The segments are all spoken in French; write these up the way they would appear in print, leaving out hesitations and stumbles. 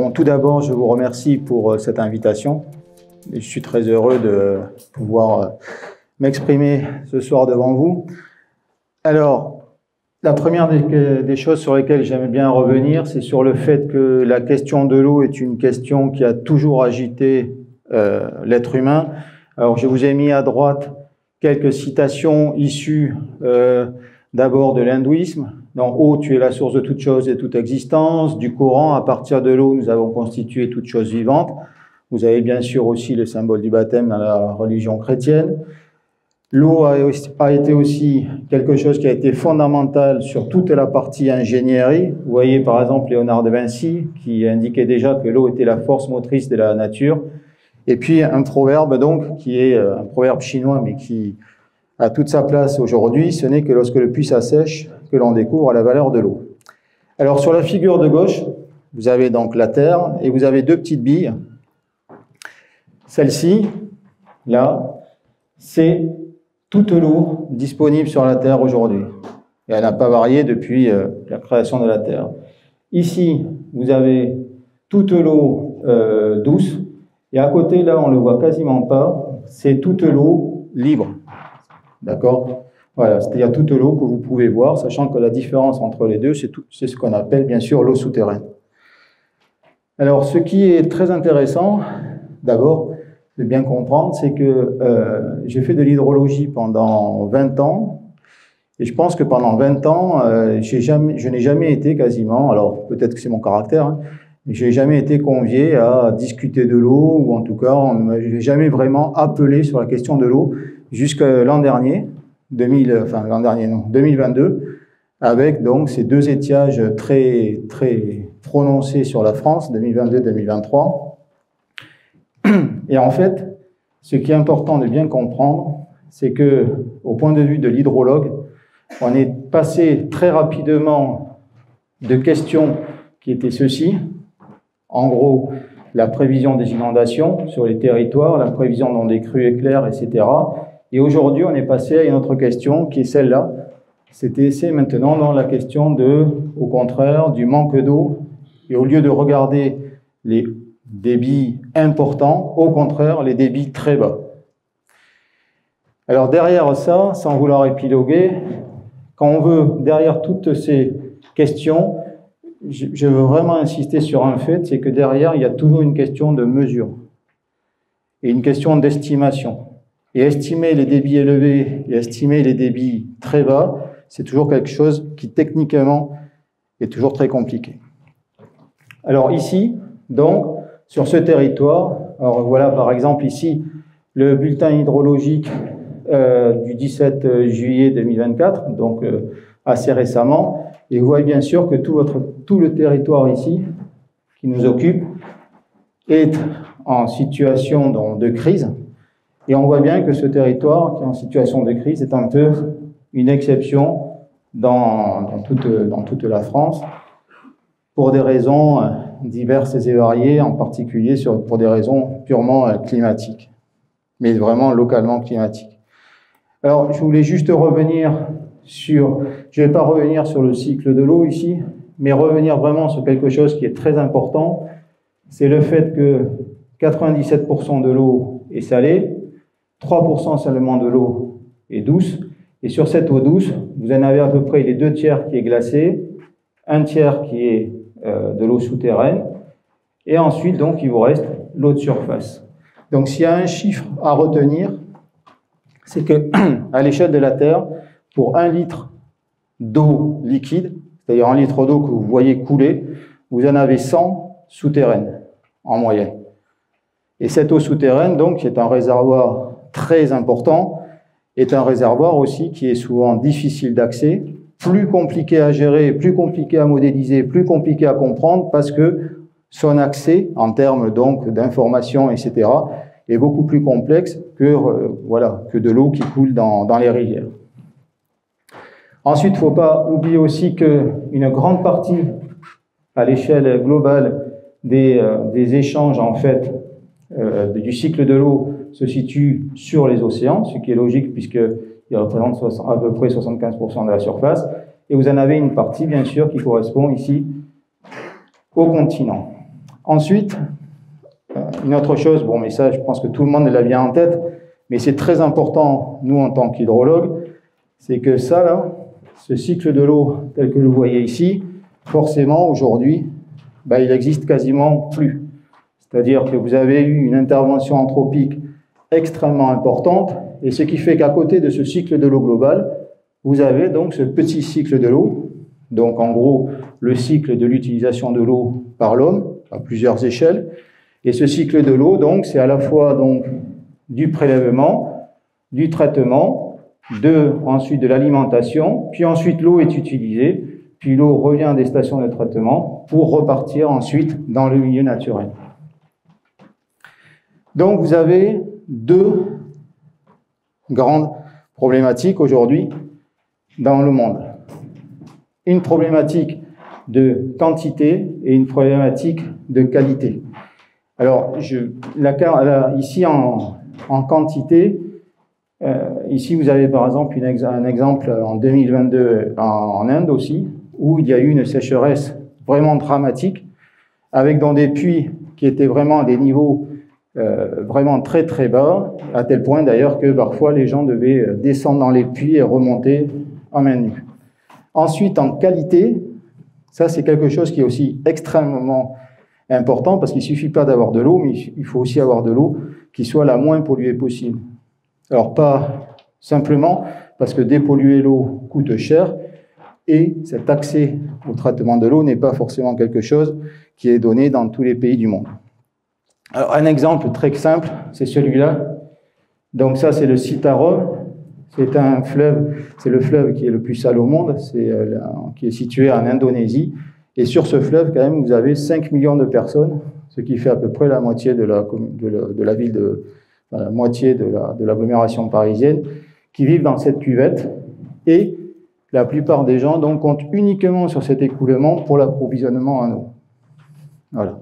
Bon, tout d'abord, je vous remercie pour cette invitation. Et je suis très heureux de pouvoir m'exprimer ce soir devant vous. Alors, la première des choses sur lesquelles j'aime bien revenir, c'est sur le fait que la question de l'eau est une question qui a toujours agité l'être humain. Alors, je vous ai mis à droite quelques citations issues d'abord de l'hindouisme. Dans eau, tu es la source de toute chose et toute existence. Du Coran, à partir de l'eau, nous avons constitué toute chose vivante. Vous avez bien sûr aussi le symbole du baptême dans la religion chrétienne. L'eau a été aussi quelque chose qui a été fondamental sur toute la partie ingénierie. Vous voyez par exemple Léonard de Vinci qui indiquait déjà que l'eau était la force motrice de la nature. Et puis un proverbe donc qui est un proverbe chinois mais qui a toute sa place aujourd'hui, ce n'est que lorsque le puits s'assèche que l'on découvre la valeur de l'eau. Alors sur la figure de gauche, vous avez donc la Terre et vous avez deux petites billes. Celle-ci, là, c'est toute l'eau disponible sur la Terre aujourd'hui. Et elle n'a pas varié depuis la création de la Terre. Ici, vous avez toute l'eau douce. Et à côté, là, on ne le voit quasiment pas, c'est toute l'eau libre. D'accord? Voilà, c'est-à-dire toute l'eau que vous pouvez voir, sachant que la différence entre les deux, c'est ce qu'on appelle bien sûr l'eau souterraine. Alors, ce qui est très intéressant, d'abord, de bien comprendre, c'est que j'ai fait de l'hydrologie pendant 20 ans, et je pense que pendant 20 ans, je n'ai jamais été quasiment, alors peut-être que c'est mon caractère, hein, mais je n'ai jamais été convié à discuter de l'eau, ou en tout cas, on ne m'a jamais vraiment appelé sur la question de l'eau, jusqu'à l'an dernier, 2022, avec donc ces deux étiages très, très prononcés sur la France, 2022-2023. Et en fait, ce qui est important de bien comprendre, c'est que, au point de vue de l'hydrologue, on est passé très rapidement de questions qui étaient ceci, en gros, la prévision des inondations sur les territoires, la prévision dans des crues éclairs, etc. Et aujourd'hui, on est passé à une autre question qui est celle-là. C'est maintenant dans la question au contraire, du manque d'eau. Et au lieu de regarder les débits importants, au contraire, les débits très bas. Alors derrière ça, sans vouloir épiloguer, quand on veut, derrière toutes ces questions, je veux vraiment insister sur un fait, c'est que derrière, il y a toujours une question de mesure et une question d'estimation. Et estimer les débits élevés et estimer les débits très bas, c'est toujours quelque chose qui, techniquement, est toujours très compliqué. Alors ici, donc, sur ce territoire, alors voilà par exemple ici le bulletin hydrologique du 17 juillet 2024, donc assez récemment, et vous voyez bien sûr que tout le territoire ici qui nous occupe est en situation de crise, et on voit bien que ce territoire qui est en situation de crise est un peu une exception dans toute la France, pour des raisons diverses et variées, en particulier pour des raisons purement climatiques, mais vraiment localement climatiques. Alors, je voulais juste revenir je ne vais pas revenir sur le cycle de l'eau ici, mais revenir vraiment sur quelque chose qui est très important, c'est le fait que 97% de l'eau est salée, 3% seulement de l'eau est douce, et sur cette eau douce, vous en avez à peu près les 2/3 qui est glacée, 1/3 qui est de l'eau souterraine, et ensuite, donc, il vous reste l'eau de surface. Donc, s'il y a un chiffre à retenir, c'est que, à l'échelle de la Terre, pour 1 litre d'eau liquide, c'est-à-dire 1 litre d'eau que vous voyez couler, vous en avez 100 souterraines, en moyenne. Et cette eau souterraine, donc, qui est un réservoir très important, est un réservoir aussi qui est souvent difficile d'accès, plus compliqué à gérer, plus compliqué à modéliser, plus compliqué à comprendre, parce que son accès, en termes donc d'information, etc., est beaucoup plus complexe que de l'eau qui coule dans les rivières. Ensuite, il ne faut pas oublier aussi qu'une grande partie, à l'échelle globale, des échanges, en fait, du cycle de l'eau se situe sur les océans, ce qui est logique puisqu'il représente à peu près 75% de la surface. Et vous en avez une partie, bien sûr, qui correspond ici au continent. Ensuite, une autre chose, bon, mais ça, je pense que tout le monde l'a bien en tête, mais c'est très important, nous, en tant qu'hydrologues, c'est que ça, là, ce cycle de l'eau, tel que vous voyez ici, forcément, aujourd'hui, ben, il n'existe quasiment plus. C'est-à-dire que vous avez eu une intervention anthropique extrêmement importante, et ce qui fait qu'à côté de ce cycle de l'eau global, vous avez donc ce petit cycle de l'eau, donc en gros, le cycle de l'utilisation de l'eau par l'homme, à plusieurs échelles. Et ce cycle de l'eau, donc, c'est à la fois donc, du prélèvement, du traitement, ensuite de l'alimentation, puis ensuite l'eau est utilisée, puis l'eau revient des stations de traitement pour repartir ensuite dans le milieu naturel. Donc vous avez deux grandes problématiques aujourd'hui dans le monde. Une problématique de quantité et une problématique de qualité. Alors, ici en quantité, ici vous avez par exemple un exemple en 2022 en Inde aussi, où il y a eu une sécheresse vraiment dramatique, avec dans des puits qui étaient vraiment à des niveaux vraiment très très bas, à tel point d'ailleurs que parfois les gens devaient descendre dans les puits et remonter en main nue. Ensuite, en qualité, ça c'est quelque chose qui est aussi extrêmement important, parce qu'il ne suffit pas d'avoir de l'eau, mais il faut aussi avoir de l'eau qui soit la moins polluée possible. Alors pas simplement parce que dépolluer l'eau coûte cher, et cet accès au traitement de l'eau n'est pas forcément quelque chose qui est donné dans tous les pays du monde. Alors un exemple très simple, c'est celui-là. Donc ça c'est le Citarum, c'est un fleuve, c'est le fleuve qui est le plus sale au monde, qui est situé en Indonésie. Et sur ce fleuve, quand même, vous avez 5 millions de personnes, ce qui fait à peu près la moitié de la ville, la moitié de l'agglomération parisienne, qui vivent dans cette cuvette. Et la plupart des gens donc, comptent uniquement sur cet écoulement pour l'approvisionnement en eau. Voilà.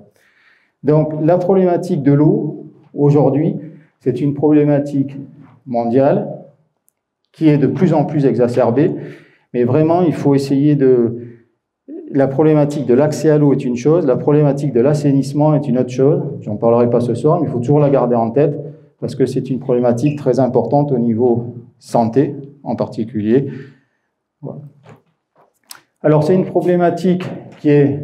Donc la problématique de l'eau, aujourd'hui, c'est une problématique mondiale qui est de plus en plus exacerbée, mais vraiment, il faut essayer de... La problématique de l'accès à l'eau est une chose, la problématique de l'assainissement est une autre chose. J'en parlerai pas ce soir, mais il faut toujours la garder en tête, parce que c'est une problématique très importante au niveau santé, en particulier. Voilà. Alors, c'est une problématique qui est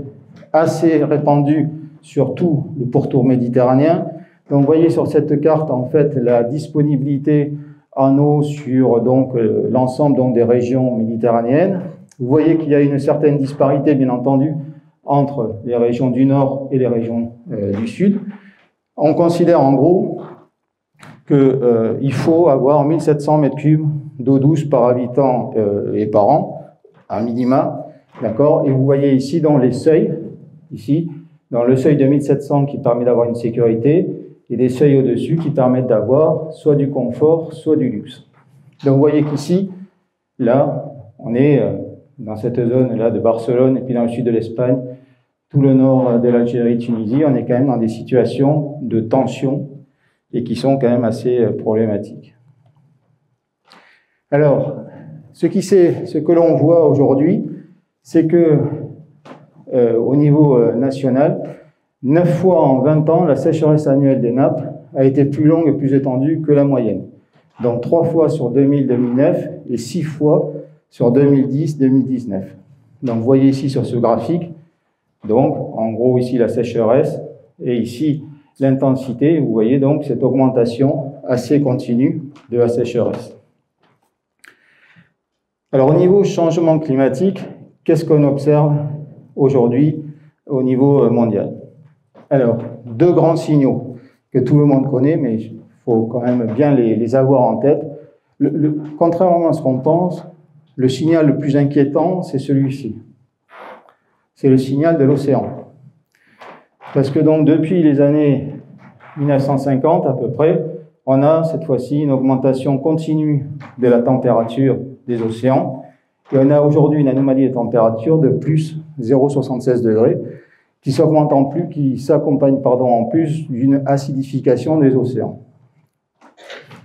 assez répandue sur tout le pourtour méditerranéen. Donc, vous voyez sur cette carte, en fait, la disponibilité en eau sur l'ensemble des régions méditerranéennes. Vous voyez qu'il y a une certaine disparité, bien entendu, entre les régions du nord et les régions du sud. On considère en gros qu'il faut avoir 1700 mètres cubes d'eau douce par habitant et par an, à minima, d'accord. Et vous voyez ici dans les seuils, ici, dans le seuil de 1700 qui permet d'avoir une sécurité, et des seuils au-dessus qui permettent d'avoir soit du confort, soit du luxe. Donc vous voyez qu'ici, là, on est dans cette zone-là de Barcelone, et puis dans le sud de l'Espagne, tout le nord de l'Algérie, Tunisie, on est quand même dans des situations de tension et qui sont quand même assez problématiques. Alors, ce que l'on voit aujourd'hui, c'est que au niveau national, 9 fois en 20 ans, la sécheresse annuelle des nappes a été plus longue et plus étendue que la moyenne. Donc 3 fois sur 2000-2009 et 6 fois sur 2010-2019. Donc vous voyez ici sur ce graphique, donc en gros ici la sécheresse et ici l'intensité. Vous voyez donc cette augmentation assez continue de la sécheresse. Alors au niveau changement climatique, qu'est-ce qu'on observe aujourd'hui au niveau mondial? Alors, 2 grands signaux que tout le monde connaît, mais il faut quand même bien les avoir en tête. Contrairement à ce qu'on pense, le signal le plus inquiétant, c'est celui-ci. C'est le signal de l'océan. Parce que donc, depuis les années 1950 à peu près, on a cette fois-ci une augmentation continue de la température des océans. Et on a aujourd'hui une anomalie de température de plus 0,76 degrés, qui s'accompagne en plus d'une acidification des océans.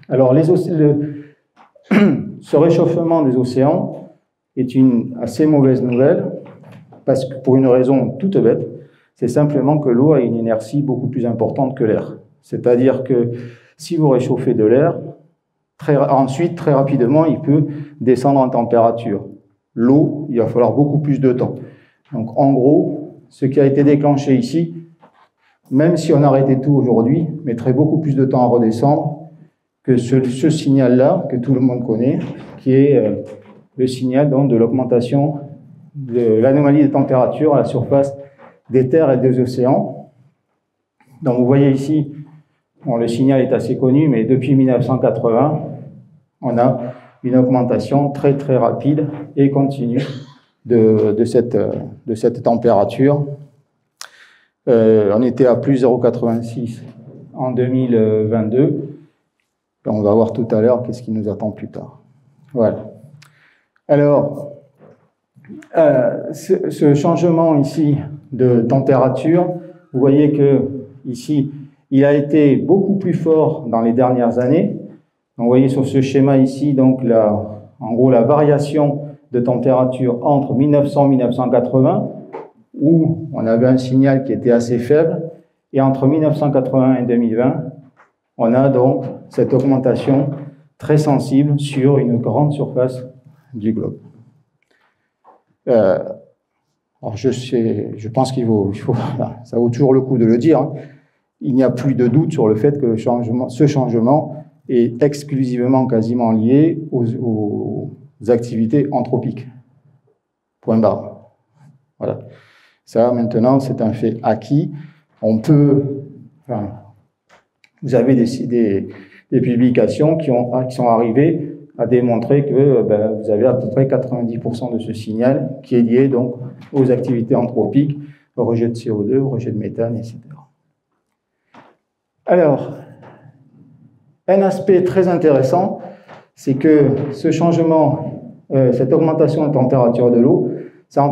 Alors, ce réchauffement des océans est une assez mauvaise nouvelle, parce que pour une raison toute bête, c'est simplement que l'eau a une inertie beaucoup plus importante que l'air. C'est-à-dire que si vous réchauffez de l'air, ensuite, très rapidement, il peut descendre en température. L'eau, il va falloir beaucoup plus de temps. Donc, en gros, ce qui a été déclenché ici, même si on arrêtait tout aujourd'hui, mettrait beaucoup plus de temps à redescendre que ce signal-là, que tout le monde connaît, qui est le signal donc, de l'augmentation de l'anomalie de température à la surface des terres et des océans. Donc, vous voyez ici, bon, le signal est assez connu, mais depuis 1980, on a une augmentation très très rapide et continue de cette température. On était à plus 0,86 en 2022. On va voir tout à l'heure qu'est-ce qui nous attend plus tard. Voilà. Alors, ce changement ici de température, vous voyez que ici, il a été beaucoup plus fort dans les dernières années. Donc, vous voyez sur ce schéma ici, donc en gros la variation de température entre 1900 et 1980, où on avait un signal qui était assez faible, et entre 1980 et 2020, on a donc cette augmentation très sensible sur une grande surface du globe. Alors je pense ça vaut toujours le coup de le dire, hein. Il n'y a plus de doute sur le fait que ce changement est exclusivement quasiment lié aux activités anthropiques. Point barre. Voilà. Ça, maintenant, c'est un fait acquis. On peut... vous avez des publications qui sont arrivées à démontrer que vous avez à peu près 90% de ce signal qui est lié donc aux activités anthropiques, au rejet de CO2, au rejet de méthane, etc. Alors, un aspect très intéressant, c'est que ce changement, cette augmentation de température de l'eau, ça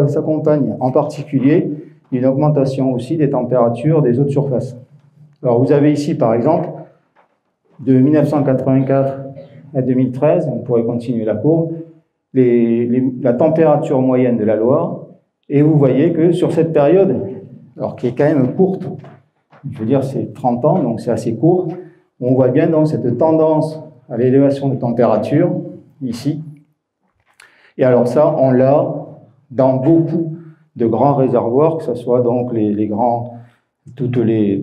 s'accompagne en particulier d'une augmentation aussi des températures des eaux de surface. Alors, vous avez ici, par exemple, de 1984 à 2013, on pourrait continuer la courbe, la température moyenne de la Loire, et vous voyez que sur cette période, alors qui est quand même courte, je veux dire c'est 30 ans, donc c'est assez court, on voit bien donc cette tendance à l'élévation de température, ici. Et alors ça, on l'a dans beaucoup de grands réservoirs, que ce soit donc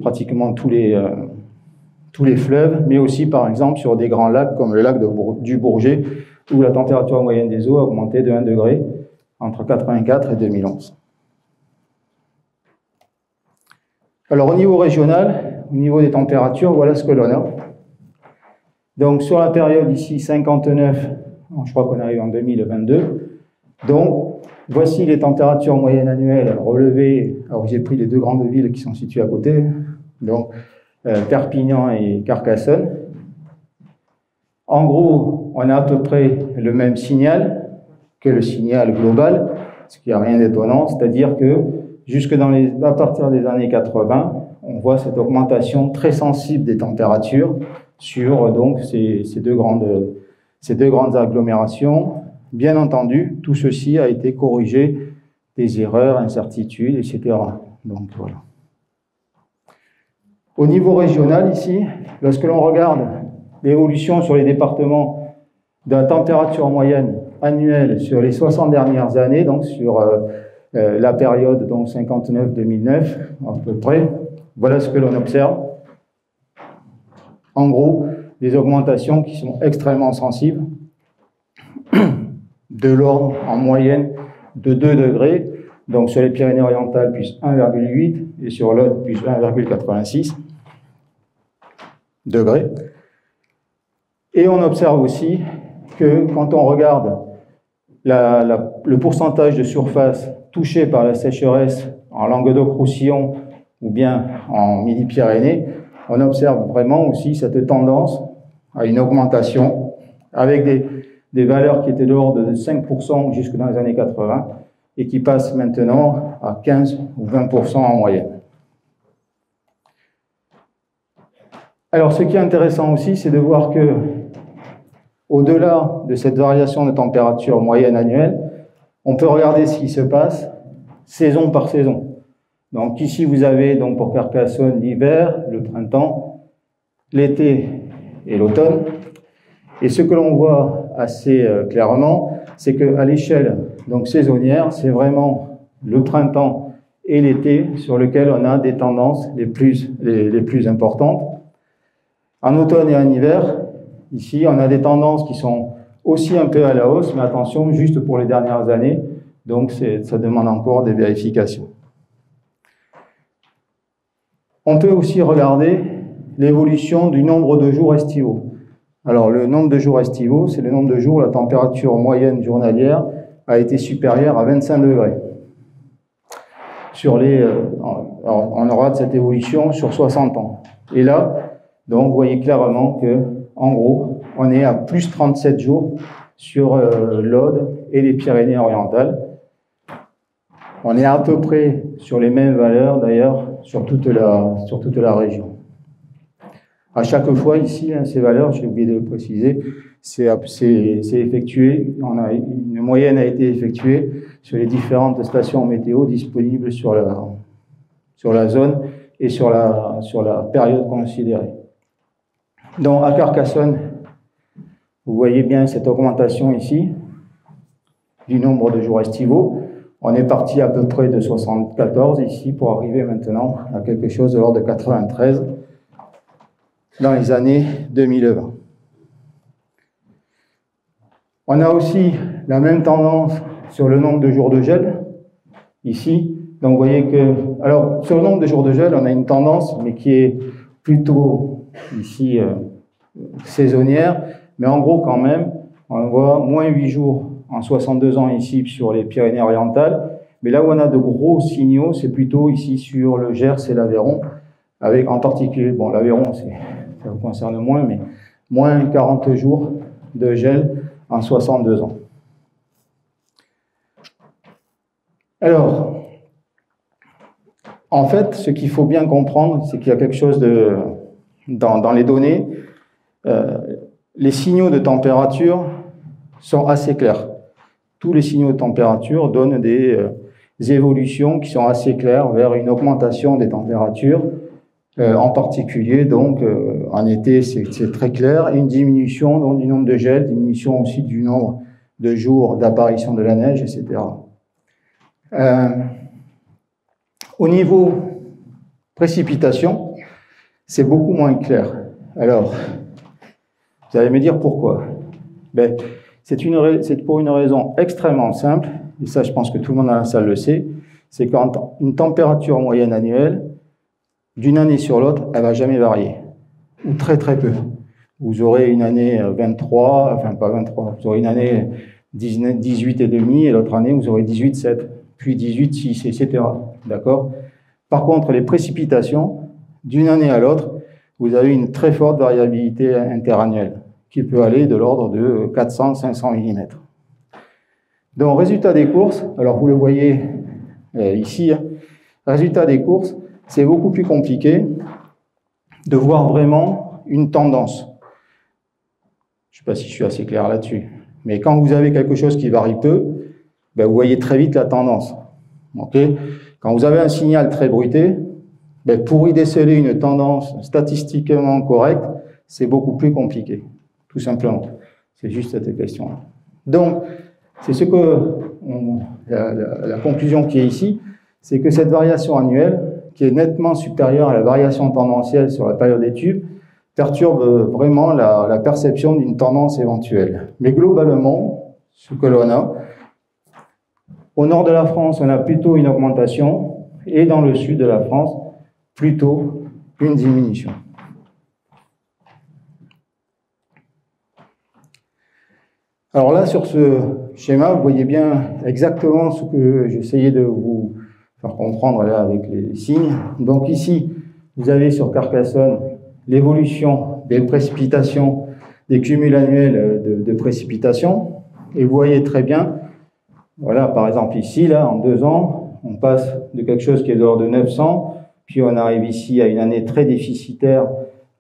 pratiquement tous les fleuves, mais aussi par exemple sur des grands lacs comme le lac du Bourget, où la température moyenne des eaux a augmenté de 1 degré entre 1984 et 2011. Alors au niveau régional, au niveau des températures, voilà ce que l'on a. Donc sur la période ici 59, je crois qu'on arrive en 2022, donc voici les températures moyennes annuelles relevées. Alors j'ai pris les deux grandes villes qui sont situées à côté, donc Perpignan et Carcassonne. En gros, on a à peu près le même signal que le signal global, ce qui n'a rien d'étonnant, c'est-à-dire que jusque à partir des années 80, on voit cette augmentation très sensible des températures sur donc, ces deux grandes agglomérations. Bien entendu, tout ceci a été corrigé des erreurs, incertitudes, etc. Donc voilà. Au niveau régional, ici, lorsque l'on regarde l'évolution sur les départements de la température moyenne annuelle sur les 60 dernières années, donc sur la période 59-2009 à peu près, voilà ce que l'on observe. En gros, des augmentations qui sont extrêmement sensibles, de l'ordre en moyenne de 2 degrés, donc sur les Pyrénées-Orientales, plus 1,8, et sur l'Aude, plus 1,86 degrés. Et on observe aussi que quand on regarde le pourcentage de surface touchée par la sécheresse en Languedoc-Roussillon ou bien en Midi-Pyrénées, on observe vraiment aussi cette tendance à une augmentation avec des valeurs qui étaient de l'ordre de 5% jusque dans les années 80 et qui passent maintenant à 15 ou 20% en moyenne. Alors, ce qui est intéressant aussi, c'est de voir que, au-delà de cette variation de température moyenne annuelle, on peut regarder ce qui se passe saison par saison. Donc ici, vous avez donc pour Carcassonne l'hiver, le printemps, l'été et l'automne. Et ce que l'on voit assez clairement, c'est qu'à l'échelle donc saisonnière, c'est vraiment le printemps et l'été sur lequel on a des tendances les plus importantes. En automne et en hiver, ici, on a des tendances qui sont aussi un peu à la hausse, mais attention, juste pour les dernières années, donc ça demande encore des vérifications. On peut aussi regarder l'évolution du nombre de jours estivaux. Alors, le nombre de jours estivaux, c'est le nombre de jours où la température moyenne journalière a été supérieure à 25 degrés. On aura de cette évolution sur 60 ans. Et là, donc, vous voyez clairement que, en gros, on est à plus 37 jours sur l'Aude et les Pyrénées-Orientales. On est à peu près sur les mêmes valeurs, d'ailleurs, sur toute la région. À chaque fois, ici, ces valeurs, j'ai oublié de le préciser, c'est effectué, une moyenne a été effectuée sur les différentes stations météo disponibles sur la zone et sur la période considérée. Donc, à Carcassonne, vous voyez bien cette augmentation ici du nombre de jours estivaux. On est parti à peu près de 74 ici pour arriver maintenant à quelque chose de l'ordre de 93 dans les années 2020. On a aussi la même tendance sur le nombre de jours de gel ici. Donc vous voyez que, alors sur le nombre de jours de gel, on a une tendance, mais qui est plutôt ici saisonnière, mais en gros quand même, on voit moins 8 jours en 62 ans ici sur les Pyrénées-Orientales, mais là où on a de gros signaux, c'est plutôt ici sur le Gers et l'Aveyron, avec en particulier, bon l'Aveyron ça vous concerne moins, mais moins 40 jours de gel en 62 ans. Alors, en fait, ce qu'il faut bien comprendre, c'est qu'il y a quelque chose dans les données, les signaux de température sont assez clairs. Tous les signaux de température donnent des évolutions qui sont assez claires vers une augmentation des températures, en particulier, donc, en été, c'est très clair, et une diminution donc, du nombre de gel, diminution aussi du nombre de jours d'apparition de la neige, etc. Au niveau précipitation, c'est beaucoup moins clair. Alors, vous allez me dire pourquoi. Ben, c'est pour une raison extrêmement simple, et ça je pense que tout le monde dans la salle le sait, c'est qu'une température moyenne annuelle, d'une année sur l'autre, elle ne va jamais varier, ou très très peu. Vous aurez une année 23, enfin pas 23, vous aurez une année 18,5 et l'autre année vous aurez 18,7, puis 18,6, etc. D'accord ? Par contre, les précipitations, d'une année à l'autre, vous avez une très forte variabilité interannuelle qui peut aller de l'ordre de 400-500 mm. Donc, résultat des courses, alors vous le voyez ici, résultat des courses, c'est beaucoup plus compliqué de voir vraiment une tendance. Je ne sais pas si je suis assez clair là-dessus, mais quand vous avez quelque chose qui varie peu, ben vous voyez très vite la tendance. Okay ? Quand vous avez un signal très bruité, ben pour y déceler une tendance statistiquement correcte, c'est beaucoup plus compliqué, tout simplement. C'est juste cette question-là. Donc, c'est la conclusion qui est ici, c'est que cette variation annuelle, qui est nettement supérieure à la variation tendancielle sur la période d'étude, perturbe vraiment la perception d'une tendance éventuelle. Mais globalement, ce que l'on a, au nord de la France, on a plutôt une augmentation, et dans le sud de la France, plutôt une diminution. Alors là, sur ce schéma, vous voyez bien exactement ce que j'essayais de vous faire comprendre là avec les signes. Donc ici, vous avez sur Carcassonne l'évolution des précipitations, des cumuls annuels de précipitations, et vous voyez très bien, voilà, par exemple ici, là, en 2 ans, on passe de quelque chose qui est de l'ordre de 900, puis on arrive ici à une année très déficitaire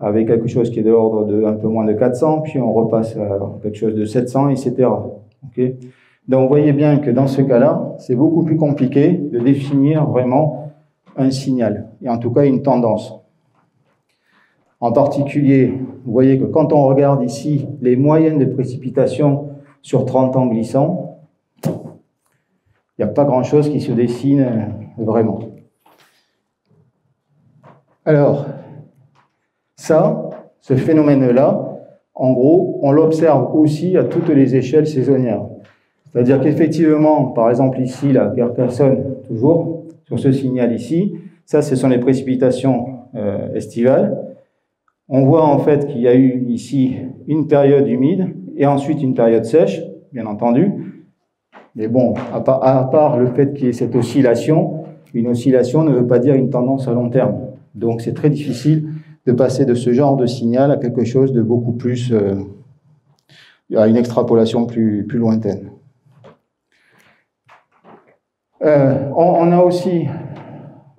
avec quelque chose qui est de l'ordre de un peu moins de 400, puis on repasse à quelque chose de 700, etc. Okay ? Donc vous voyez bien que dans ce cas-là, c'est beaucoup plus compliqué de définir vraiment un signal, et en tout cas une tendance. En particulier, vous voyez que quand on regarde ici les moyennes de précipitations sur 30 ans glissants, il n'y a pas grand-chose qui se dessine vraiment. Alors, ce phénomène-là, en gros, on l'observe aussi à toutes les échelles saisonnières. C'est-à-dire qu'effectivement, par exemple ici, la Carcassonne, toujours, sur ce signal ici, ça, ce sont les précipitations estivales. On voit en fait qu'il y a eu ici une période humide et ensuite une période sèche, bien entendu. Mais bon, à part le fait qu'il y ait cette oscillation, une oscillation ne veut pas dire une tendance à long terme. Donc c'est très difficile de passer de ce genre de signal à quelque chose de beaucoup plus, à une extrapolation plus lointaine. On a aussi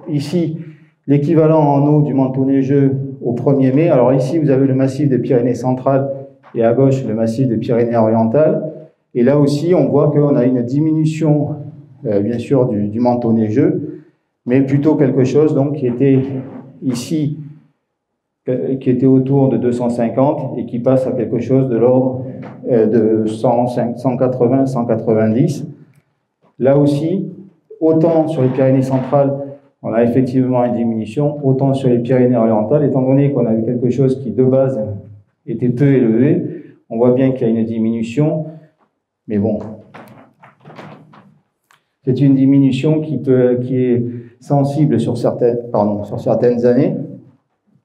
ici l'équivalent en eau du manteau neigeux au 1er mai. Alors ici, vous avez le massif des Pyrénées centrales et à gauche, le massif des Pyrénées orientales. Et là aussi, on voit qu'on a une diminution, bien sûr, du manteau neigeux, mais plutôt quelque chose donc, qui était ici, qui était autour de 250 et qui passe à quelque chose de l'ordre de 180, 190. Là aussi, autant sur les Pyrénées centrales, on a effectivement une diminution, autant sur les Pyrénées orientales, étant donné qu'on a eu quelque chose qui, de base, était peu élevé, on voit bien qu'il y a une diminution, mais bon, c'est une diminution qui est sensible sur certaines années,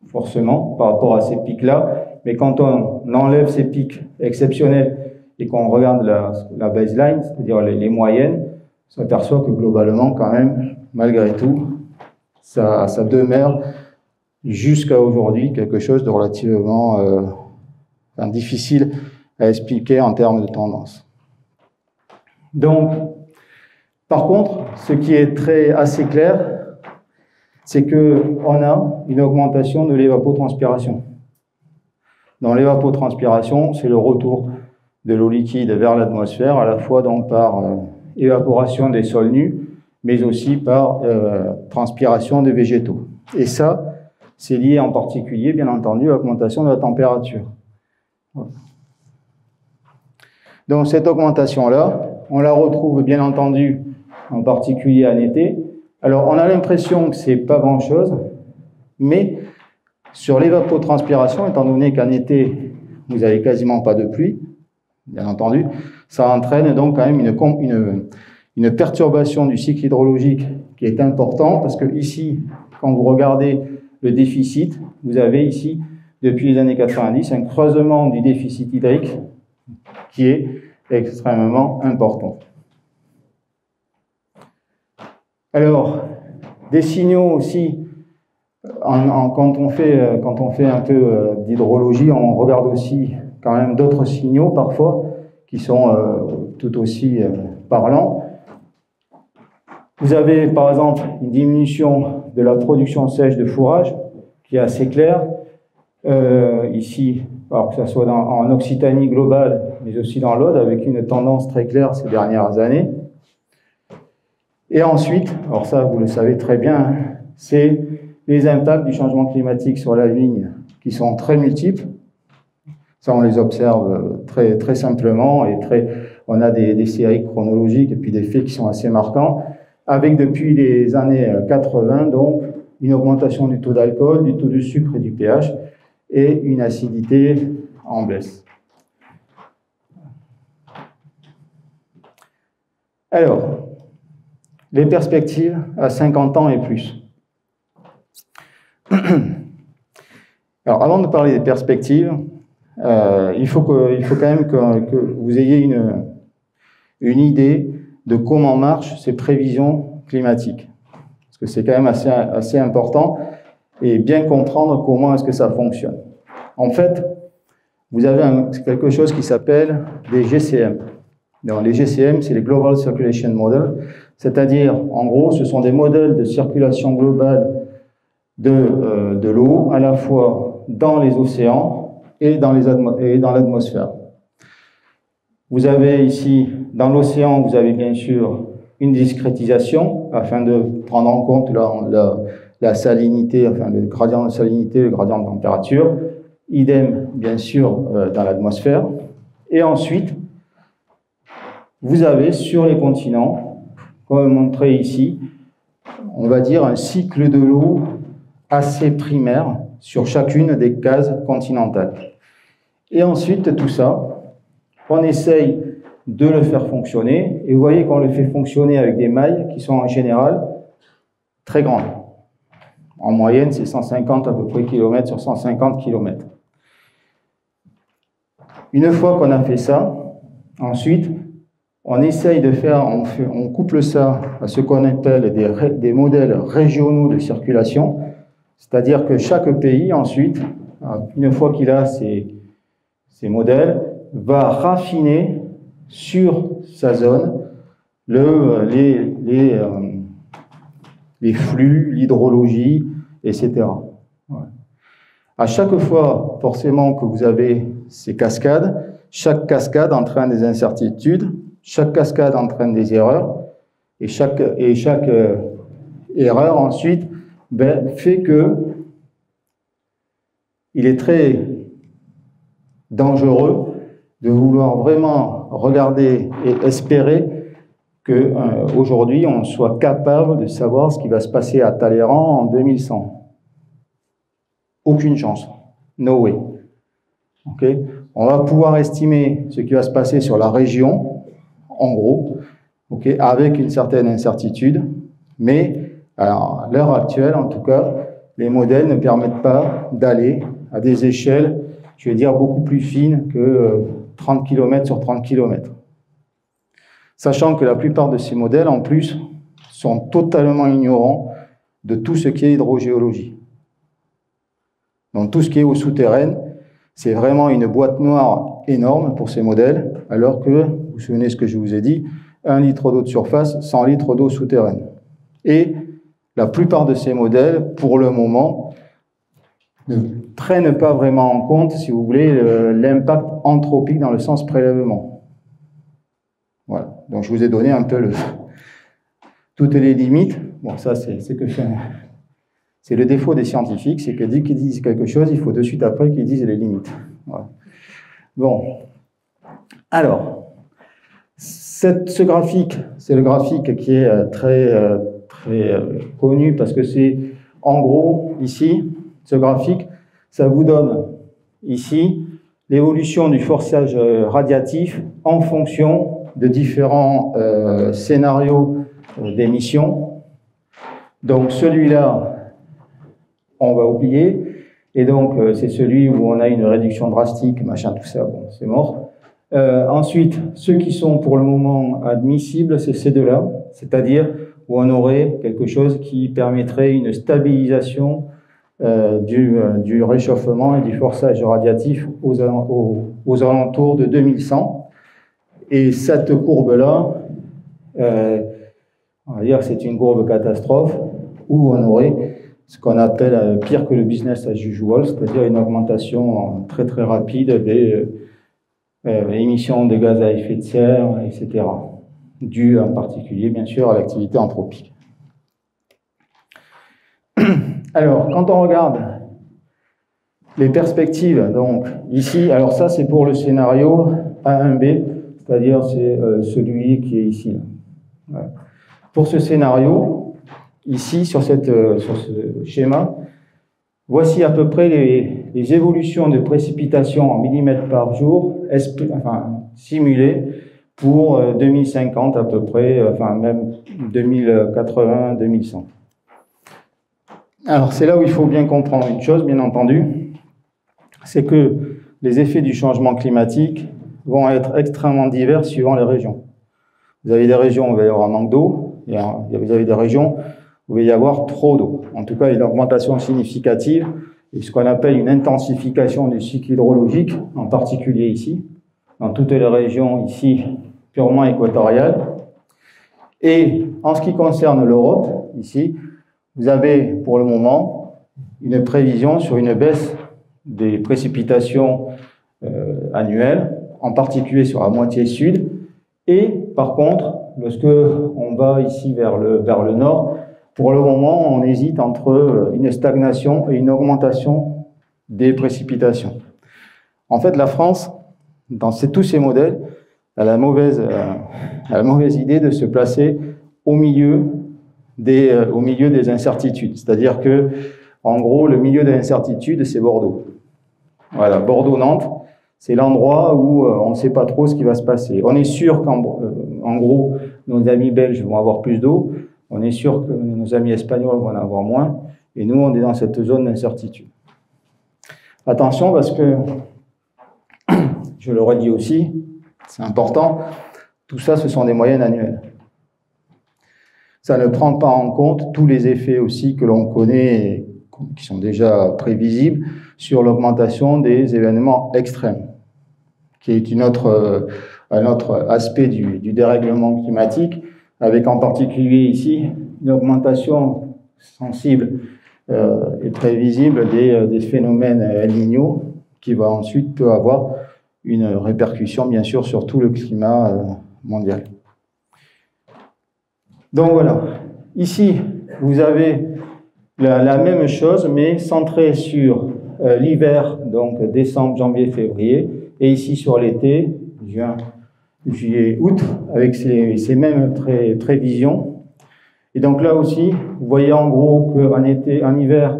forcément, par rapport à ces pics-là, mais quand on enlève ces pics exceptionnels et qu'on regarde la baseline, c'est-à-dire les moyennes, on s'aperçoit que globalement, quand même, malgré tout, ça demeure jusqu'à aujourd'hui quelque chose de relativement difficile à expliquer en termes de tendance. Donc, par contre, ce qui est assez clair, c'est qu'on a une augmentation de l'évapotranspiration. Dans l'évapotranspiration, c'est le retour de l'eau liquide vers l'atmosphère, à la fois donc par évaporation des sols nus, mais aussi par transpiration des végétaux. Et ça, c'est lié en particulier, bien entendu, à l'augmentation de la température. Donc cette augmentation-là, on la retrouve bien entendu en particulier en été. Alors on a l'impression que c'est pas grand-chose, mais sur l'évapotranspiration, étant donné qu'en été, vous n'avez quasiment pas de pluie, bien entendu, ça entraîne donc quand même une perturbation du cycle hydrologique qui est important, parce que ici, quand vous regardez le déficit, vous avez ici, depuis les années 90, un creusement du déficit hydrique qui est extrêmement important. Alors, des signaux aussi, quand on fait un peu d'hydrologie, on regarde aussi quand même d'autres signaux parfois qui sont tout aussi parlants. Vous avez par exemple une diminution de la production sèche de fourrage qui est assez claire. Ici, alors que ce soit en Occitanie globale, mais aussi dans l'Aude, avec une tendance très claire ces dernières années. Et ensuite, alors ça vous le savez très bien, c'est les impacts du changement climatique sur la vigne qui sont très multiples. Ça, on les observe très, très simplement et on a des séries chronologiques et puis des faits qui sont assez marquants, avec depuis les années 80, donc, une augmentation du taux d'alcool, du taux de sucre et du pH, et une acidité en baisse. Alors, les perspectives à 50 ans et plus. Alors, avant de parler des perspectives, il faut quand même que vous ayez une idée de comment marchent ces prévisions climatiques. Parce que c'est quand même assez important et bien comprendre comment est-ce que ça fonctionne. En fait, vous avez quelque chose qui s'appelle des GCM. Donc, les GCM, c'est les Global Circulation Models, c'est-à-dire, en gros, ce sont des modèles de circulation globale de l'eau, à la fois dans les océans et dans l'atmosphère. Vous avez ici, dans l'océan, vous avez bien sûr une discrétisation afin de prendre en compte la salinité, enfin le gradient de salinité, le gradient de température. Idem, bien sûr, dans l'atmosphère. Et ensuite, vous avez sur les continents, comme montré ici, on va dire un cycle de l'eau assez primaire sur chacune des cases continentales. Et ensuite, tout ça, on essaye de le faire fonctionner. Et vous voyez qu'on le fait fonctionner avec des mailles qui sont en général très grandes. En moyenne, c'est 150 à peu près kilomètres sur 150 kilomètres. Une fois qu'on a fait ça, ensuite, on essaye de faire, on couple ça à ce qu'on appelle des modèles régionaux de circulation, c'est-à-dire que chaque pays, ensuite, une fois qu'il a ces modèles, va raffiner sur sa zone les flux, l'hydrologie, etc. Ouais. À chaque fois, forcément, que vous avez ces cascades, chaque cascade entraîne des incertitudes, chaque cascade entraîne des erreurs, et chaque erreur, ensuite, fait que il est très dangereux de vouloir vraiment regarder et espérer qu'aujourd'hui, on soit capable de savoir ce qui va se passer à Talleyrand en 2100. Aucune chance. No way. Okay. On va pouvoir estimer ce qui va se passer sur la région, en gros, okay, avec une certaine incertitude, mais à l'heure actuelle, en tout cas, les modèles ne permettent pas d'aller à des échelles, je vais dire, beaucoup plus fines que 30 km sur 30 km. Sachant que la plupart de ces modèles, en plus, sont totalement ignorants de tout ce qui est hydrogéologie. Donc tout ce qui est eau souterraine, c'est vraiment une boîte noire énorme pour ces modèles, alors que, vous vous souvenez ce que je vous ai dit, 1 litre d'eau de surface, 100 litres d'eau souterraine. Et la plupart de ces modèles, pour le moment, ne prennent pas vraiment en compte, si vous voulez, l'impact anthropique dans le sens prélèvement. Voilà. Donc je vous ai donné un peu toutes les limites. Bon, ça c'est le défaut des scientifiques, c'est que dès qu'ils disent quelque chose, il faut de suite après qu'ils disent les limites. Voilà. Bon. Alors, ce graphique, c'est le graphique qui est très connu parce que c'est, en gros, ici, ce graphique, ça vous donne ici l'évolution du forçage radiatif en fonction de différents scénarios d'émission. Donc celui-là, on va oublier, et donc c'est celui où on a une réduction drastique, machin, tout ça, bon, c'est mort. Ensuite, ceux qui sont pour le moment admissibles, c'est ces deux-là, c'est-à-dire où on aurait quelque chose qui permettrait une stabilisation du réchauffement et du forçage radiatif aux alentours de 2100. Et cette courbe-là, on va dire que c'est une courbe catastrophe, où on aurait ce qu'on appelle pire que le business as usual, c'est-à-dire une augmentation très très rapide des émissions de gaz à effet de serre, etc., due en particulier, bien sûr, à l'activité anthropique. Alors, quand on regarde les perspectives, donc ici, alors ça c'est pour le scénario A1B, c'est-à-dire c'est celui qui est ici. Ouais. Pour ce scénario, ici, sur ce schéma, voici à peu près les évolutions de précipitations en millimètres par jour, simulées pour 2050 à peu près, enfin même 2080, 2100. Alors c'est là où il faut bien comprendre une chose, bien entendu, c'est que les effets du changement climatique vont être extrêmement divers suivant les régions. Vous avez des régions où il va y avoir un manque d'eau, et vous avez des régions où il va y avoir trop d'eau. En tout cas, une augmentation significative et ce qu'on appelle une intensification du cycle hydrologique, en particulier ici, dans toutes les régions ici purement équatoriales. Et en ce qui concerne l'Europe, ici, vous avez pour le moment une prévision sur une baisse des précipitations annuelles, en particulier sur la moitié sud, et par contre lorsque on va ici vers le nord, pour le moment, on hésite entre une stagnation et une augmentation des précipitations. En fait, la France, dans tous ces modèles, a la mauvaise idée de se placer au milieu des incertitudes. C'est-à-dire que, en gros, le milieu de l'incertitude, c'est Bordeaux. Voilà, Bordeaux-Nantes, c'est l'endroit où on ne sait pas trop ce qui va se passer. On est sûr qu'en gros, nos amis belges vont avoir plus d'eau, on est sûr que nos amis espagnols vont en avoir moins, et nous, on est dans cette zone d'incertitude. Attention, parce que, je le redis aussi, c'est important, tout ça, ce sont des moyennes annuelles. Ça ne prend pas en compte tous les effets aussi que l'on connaît et qui sont déjà prévisibles sur l'augmentation des événements extrêmes, qui est un autre aspect du dérèglement climatique, avec en particulier ici une augmentation sensible et prévisible des phénomènes El Niño, qui va ensuite peut avoir une répercussion bien sûr sur tout le climat mondial. Donc voilà, ici vous avez la même chose mais centrée sur l'hiver, donc décembre, janvier, février, et ici sur l'été, juin, juillet, août, avec ces mêmes prévisions. Et donc là aussi, vous voyez en gros qu'en hiver,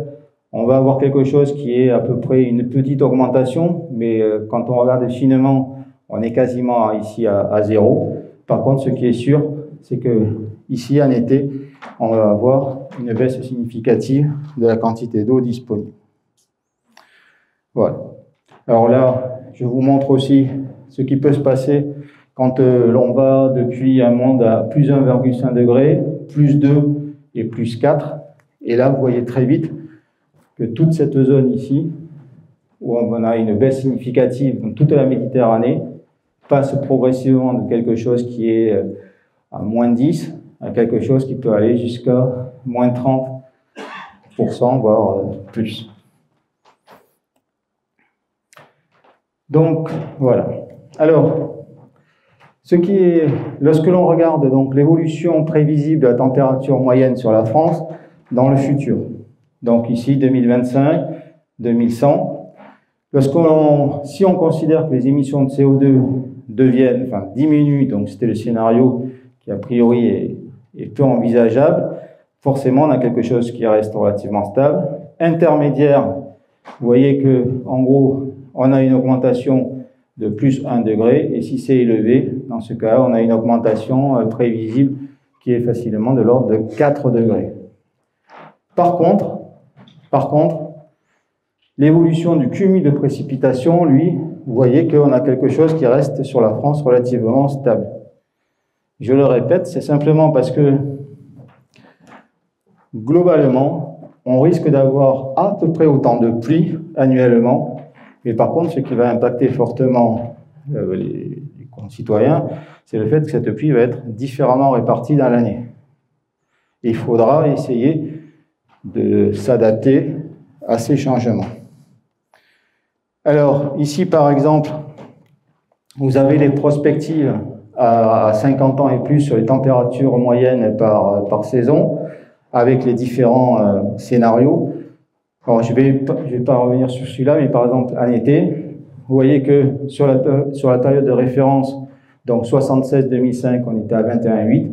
on va avoir quelque chose qui est à peu près une petite augmentation, mais quand on regarde finement, on est quasiment ici à zéro. Par contre, ce qui est sûr, c'est que ici, en été, on va avoir une baisse significative de la quantité d'eau disponible. Voilà. Alors là, je vous montre aussi ce qui peut se passer quand l'on va depuis un monde à plus 1,5 degré, plus 2 et plus 4. Et là, vous voyez très vite que toute cette zone ici, où on a une baisse significative dans toute la Méditerranée, passe progressivement de quelque chose qui est à moins 10 à quelque chose qui peut aller jusqu'à moins 30%, voire plus. Donc, voilà. Alors, lorsque l'on regarde donc l'évolution prévisible de la température moyenne sur la France dans le futur, donc ici 2025, 2100, si on considère que les émissions de CO2 diminuent, donc c'était le scénario qui a priori est peu envisageable, forcément on a quelque chose qui reste relativement stable. Intermédiaire, vous voyez que en gros on a une augmentation de plus 1 degré, et si c'est élevé, dans ce cas, on a une augmentation prévisible qui est facilement de l'ordre de 4 degrés. Par contre, l'évolution du cumul de précipitations, lui, vous voyez qu'on a quelque chose qui reste sur la France relativement stable. Je le répète, c'est simplement parce que, globalement, on risque d'avoir à peu près autant de pluie annuellement. Mais par contre, ce qui va impacter fortement les concitoyens, c'est le fait que cette pluie va être différemment répartie dans l'année. Il faudra essayer de s'adapter à ces changements. Alors, ici, par exemple, vous avez les prospectives à 50 ans et plus sur les températures moyennes par saison, avec les différents scénarios. Alors, je vais pas revenir sur celui-là, mais par exemple, en été, vous voyez que sur la période de référence, donc 76-2005, on était à 21,8,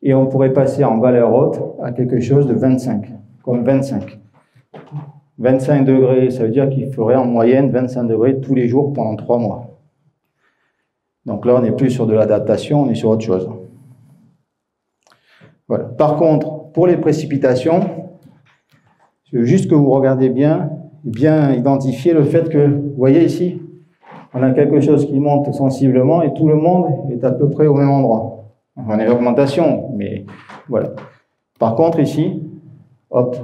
et on pourrait passer en valeur haute à quelque chose de 25, comme 25. 25 degrés, ça veut dire qu'il ferait en moyenne 25 degrés tous les jours pendant 3 mois. Donc là, on n'est plus sur de l'adaptation, on est sur autre chose. Voilà. Par contre, pour les précipitations, je veux juste que vous regardez bien identifier le fait que, vous voyez ici, on a quelque chose qui monte sensiblement et tout le monde est à peu près au même endroit. On a une augmentation, mais voilà. Par contre, ici, hop,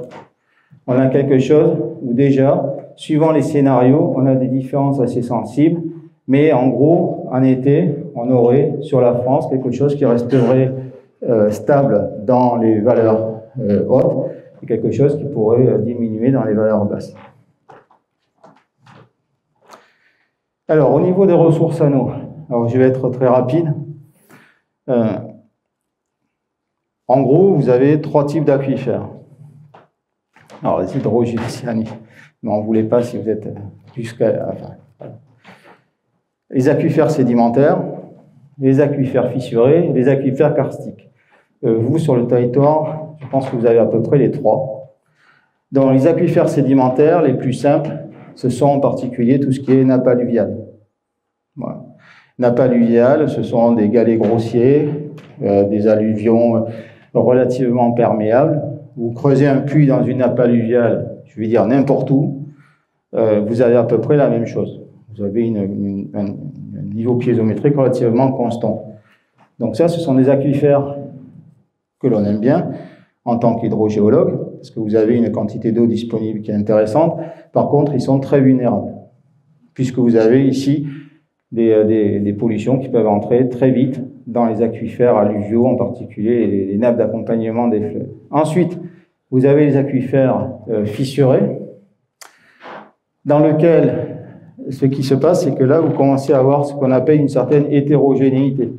on a quelque chose où déjà, suivant les scénarios, on a des différences assez sensibles, mais en gros, en été, on aurait sur la France quelque chose qui resterait stable dans les valeurs hautes et quelque chose qui pourrait diminuer dans les valeurs basses. Alors, au niveau des ressources en eau, alors je vais être très rapide. En gros, vous avez 3 types d'aquifères. Alors, les hydrogéocyaniques, n'en voulez pas si vous êtes jusqu'à... Enfin, voilà. Les aquifères sédimentaires, les aquifères fissurés, les aquifères karstiques. Vous, sur le territoire, je pense que vous avez à peu près les 3. Dans les aquifères sédimentaires, les plus simples, ce sont en particulier tout ce qui est nappe alluviale. Voilà. Nappe alluviale, ce sont des galets grossiers, des alluvions relativement perméables. Vous creusez un puits dans une nappe alluviale, je vais dire n'importe où, vous avez à peu près la même chose. Vous avez un niveau piézométrique relativement constant. Donc ça, ce sont des aquifères que l'on aime bien en tant qu'hydrogéologue, parce que vous avez une quantité d'eau disponible qui est intéressante. Par contre, ils sont très vulnérables, puisque vous avez ici des pollutions qui peuvent entrer très vite dans les aquifères alluviaux, en particulier les nappes d'accompagnement des fleuves. Ensuite, vous avez les aquifères fissurés, dans lesquels ce qui se passe, c'est que là, vous commencez à avoir ce qu'on appelle une certaine hétérogénéité.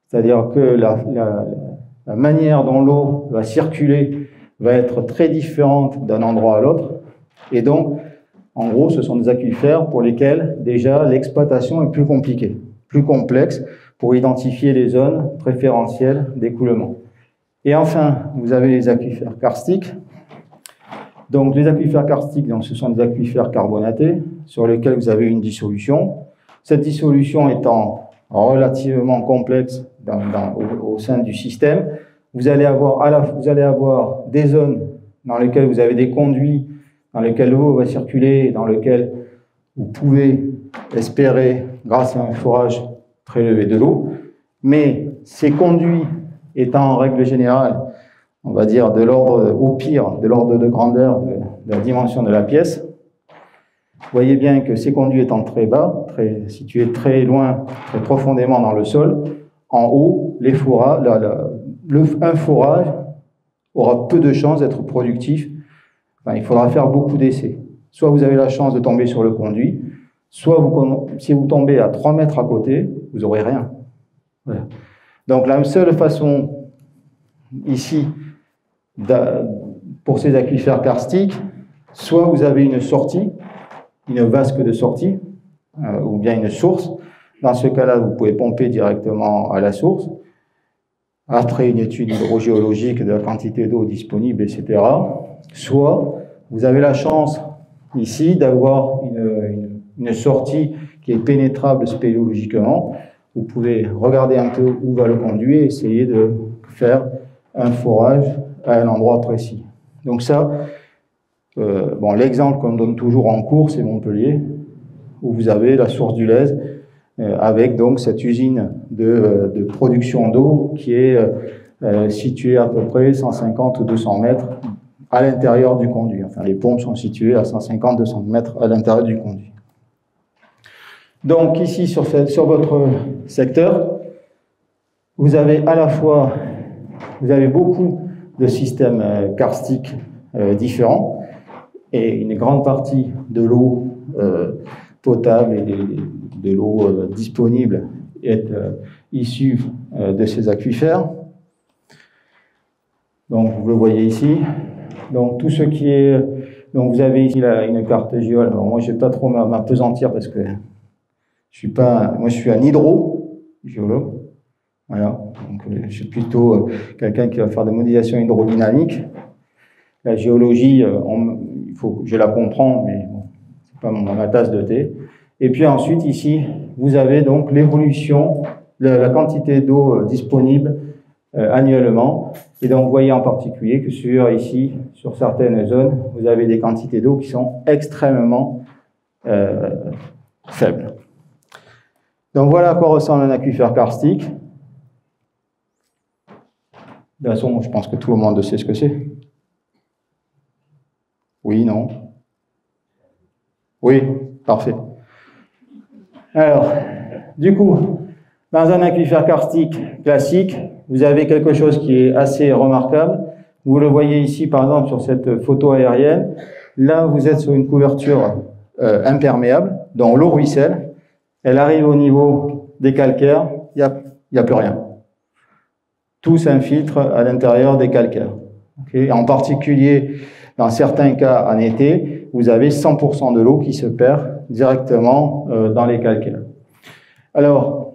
C'est-à-dire que la manière dont l'eau va circuler va être très différente d'un endroit à l'autre. Et donc, en gros, ce sont des aquifères pour lesquels, déjà, l'exploitation est plus compliquée, plus complexe, pour identifier les zones préférentielles d'écoulement. Et enfin, vous avez les aquifères karstiques. Donc, les aquifères karstiques, donc, ce sont des aquifères carbonatés sur lesquels vous avez une dissolution. Cette dissolution étant relativement complexe au sein du système, vous allez avoir des zones dans lesquelles vous avez des conduits, dans lesquels l'eau va circuler, dans lesquels vous pouvez espérer, grâce à un forage, prélever de l'eau. Mais ces conduits étant en règle générale, on va dire de l'ordre, au pire, de l'ordre de grandeur de la dimension de la pièce, vous voyez bien que ces conduits étant très bas, situés très loin, très profondément dans le sol, en haut, les forages, un forage aura peu de chances d'être productif. Enfin, il faudra faire beaucoup d'essais. Soit vous avez la chance de tomber sur le conduit, soit si vous tombez à 3 mètres à côté, vous n'aurez rien. Voilà. Donc la seule façon ici pour ces aquifères karstiques, soit vous avez une sortie, une vasque de sortie, ou bien une source. Dans ce cas-là, vous pouvez pomper directement à la source, après une étude hydrogéologique de la quantité d'eau disponible, etc. Soit vous avez la chance ici d'avoir une sortie qui est pénétrable spéléologiquement. Vous pouvez regarder un peu où va le conduit et essayer de faire un forage à un endroit précis. Donc ça, bon, l'exemple qu'on donne toujours en cours, c'est Montpellier, où vous avez la source du Lez, avec donc cette usine de production d'eau qui est située à peu près 150 ou 200 mètres à l'intérieur du conduit. Enfin, les pompes sont situées à 150-200 mètres à l'intérieur du conduit. Donc ici, sur votre secteur, vous avez à la fois, vous avez beaucoup de systèmes karstiques différents, et une grande partie de l'eau potable et de l'eau disponible est issue de ces aquifères. Donc vous le voyez ici. Donc tout ce qui est... Donc vous avez ici une carte géole. Alors moi je ne vais pas trop m'apesantir parce que je suis pas... Moi je suis un hydrogéologue. Voilà. Donc je suis plutôt quelqu'un qui va faire des modélisations hydrodynamiques. La géologie, je la comprends, mais bon, c'est pas ma tasse de thé. Et puis ensuite, ici, vous avez donc l'évolution, la quantité d'eau disponible annuellement. Et donc, vous voyez en particulier que sur certaines zones, vous avez des quantités d'eau qui sont extrêmement faibles. Donc, voilà à quoi ressemble un aquifère karstique. De toute façon, je pense que tout le monde sait ce que c'est. Oui, non? Oui, parfait. Alors, du coup, dans un aquifère karstique classique, vous avez quelque chose qui est assez remarquable. Vous le voyez ici, par exemple, sur cette photo aérienne. Là, vous êtes sur une couverture imperméable, dont l'eau ruisselle. Elle arrive au niveau des calcaires, il n'y a plus rien. tout s'infiltre à l'intérieur des calcaires. Okay? En particulier, dans certains cas, en été, vous avez 100% de l'eau qui se perd directement dans les calcaires. Alors,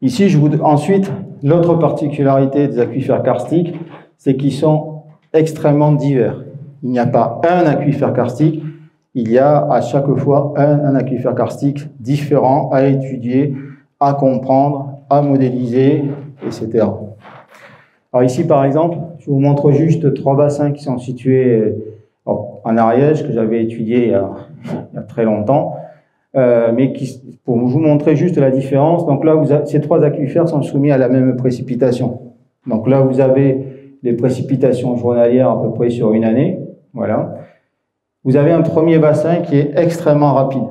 ici, ensuite, l'autre particularité des aquifères karstiques, c'est qu'ils sont extrêmement divers. Il n'y a pas un aquifère karstique, il y a à chaque fois un aquifère karstique différent à étudier, à comprendre, à modéliser, etc. Alors ici, par exemple, je vous montre juste 3 bassins qui sont situés en Ariège, que j'avais étudié il y a très longtemps, mais pour vous montrer juste la différence. Donc là, ces 3 aquifères sont soumis à la même précipitation. Donc là, vous avez les précipitations journalières à peu près sur une année. Voilà. Vous avez un premier bassin qui est extrêmement rapide.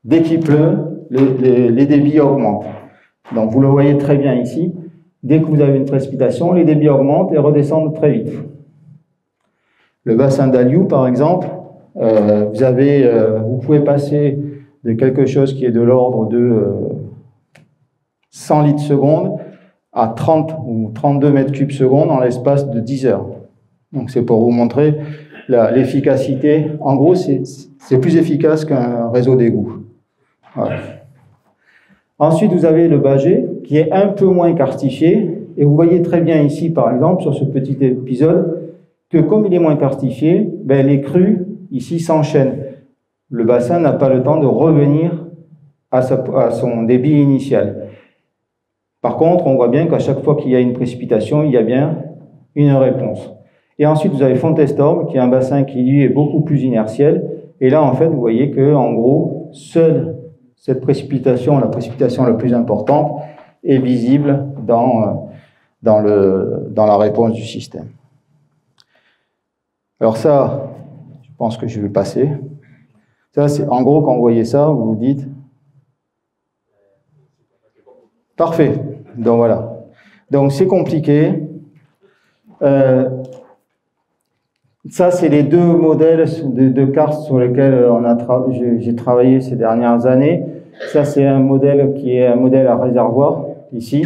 Dès qu'il pleut, les débits augmentent. Donc vous le voyez très bien ici. Dès que vous avez une précipitation, les débits augmentent et redescendent très vite. Le bassin d'Aliou, par exemple, vous pouvez passer de quelque chose qui est de l'ordre de 100 litres seconde à 30 ou 32 mètres cubes seconde en l'espace de 10 heures. Donc c'est pour vous montrer l'efficacité. En gros, c'est plus efficace qu'un réseau d'égout. Voilà. Ensuite, vous avez le Bagé, qui est un peu moins karstifié. Et vous voyez très bien ici, par exemple, sur ce petit épisode, que comme il est moins karstifié, les crues, ici, s'enchaînent. Le bassin n'a pas le temps de revenir à son débit initial. Par contre, on voit bien qu'à chaque fois qu'il y a une précipitation, il y a bien une réponse. Et ensuite, vous avez Fontestorbe, qui est un bassin qui, lui, est beaucoup plus inertiel. Et là, en fait, vous voyez que, en gros, seule cette précipitation, la précipitation la plus importante, est visible dans la réponse du système. Alors ça, je pense que je vais passer. Ça, c'est en gros, quand vous voyez ça, vous vous dites... Parfait. Donc voilà. Donc c'est compliqué. Ça, c'est les 2 modèles de karst sur lesquels j'ai travaillé ces dernières années. Ça, c'est un modèle qui est un modèle à réservoir, ici.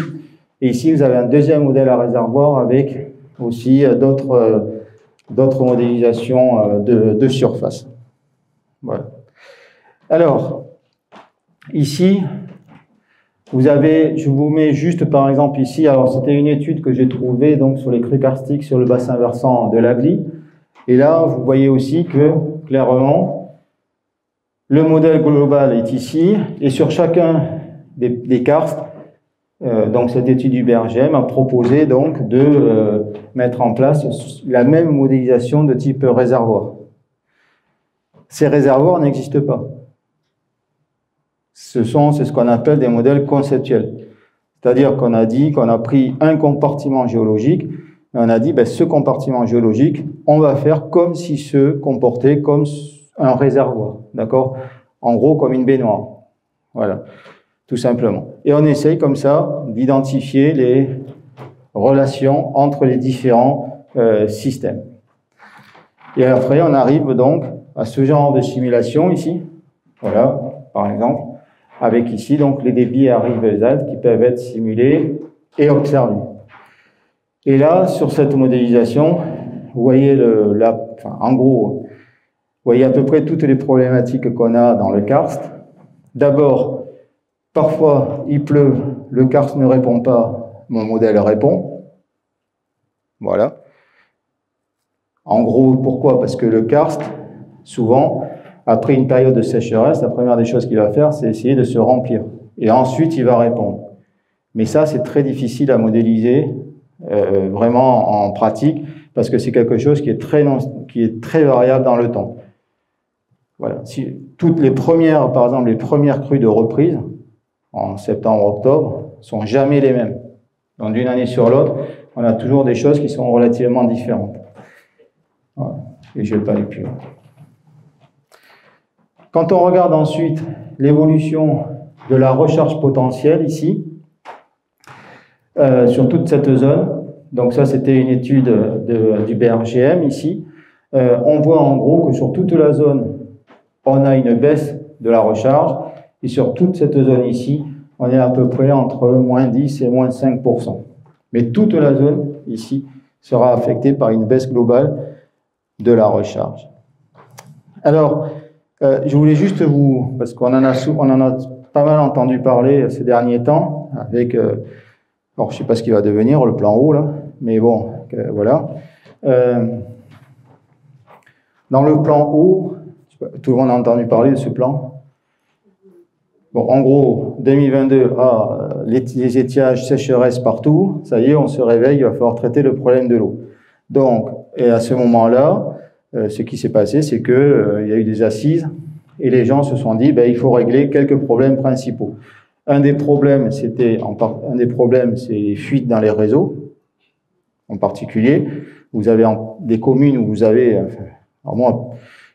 Et ici, vous avez un deuxième modèle à réservoir avec aussi d'autres modélisations de surface. Voilà. Alors, ici, je vous mets juste par exemple ici, alors c'était une étude que j'ai trouvée donc sur les crues karstiques sur le bassin versant de l'Agly. Et là, vous voyez aussi que, clairement, le modèle global est ici, et sur chacun des karsts, donc cette étude du BRGM a proposé donc de mettre en place la même modélisation de type réservoir. Ces réservoirs n'existent pas. C'est ce qu'on appelle des modèles conceptuels. C'est-à-dire qu'on a dit qu'on a pris un compartiment géologique, et on a dit, ce compartiment géologique, on va faire comme s'il se comportait comme un réservoir, d'accord? En gros, comme une baignoire. Voilà, tout simplement. Et on essaye comme ça d'identifier les relations entre les différents systèmes. Et après, on arrive donc à ce genre de simulation ici. Voilà, par exemple, avec ici donc les débits à rive Z qui peuvent être simulés et observés. Et là, sur cette modélisation, vous voyez en gros, vous voyez à peu près toutes les problématiques qu'on a dans le karst. D'abord, parfois il pleut, le karst ne répond pas, mon modèle répond. Voilà. En gros, pourquoi? Parce que le karst, souvent, après une période de sécheresse, la première des choses qu'il va faire, c'est essayer de se remplir. Et ensuite, il va répondre. Mais ça, c'est très difficile à modéliser vraiment en pratique, parce que c'est quelque chose qui est très variable dans le temps. Voilà. Si toutes les premières, par exemple, les premières crues de reprise, en septembre-octobre, sont jamais les mêmes. Donc d'une année sur l'autre, on a toujours des choses qui sont relativement différentes. Voilà. Et je ne vais pas aller plus loin. Quand on regarde ensuite l'évolution de la recharge potentielle ici, sur toute cette zone, donc ça c'était une étude du BRGM ici, on voit en gros que sur toute la zone, on a une baisse de la recharge, et sur toute cette zone ici, on est à peu près entre moins 10 et moins 5%. Mais toute la zone, ici, sera affectée par une baisse globale de la recharge. Alors, je voulais juste vous, parce qu'on en a pas mal entendu parler ces derniers temps, avec, alors je ne sais pas ce qui va devenir, le plan haut, là, mais bon, voilà. Dans le plan haut, tout le monde a entendu parler de ce plan. Bon, en gros, 2022, les étiages, sécheresse partout, ça y est, on se réveille, il va falloir traiter le problème de l'eau. Donc, et à ce moment-là, ce qui s'est passé, c'est qu'il y a eu des assises et les gens se sont dit, il faut régler quelques problèmes principaux. Un des problèmes, c'est les fuites dans les réseaux. En particulier, vous avez des communes où vous avez, alors moi,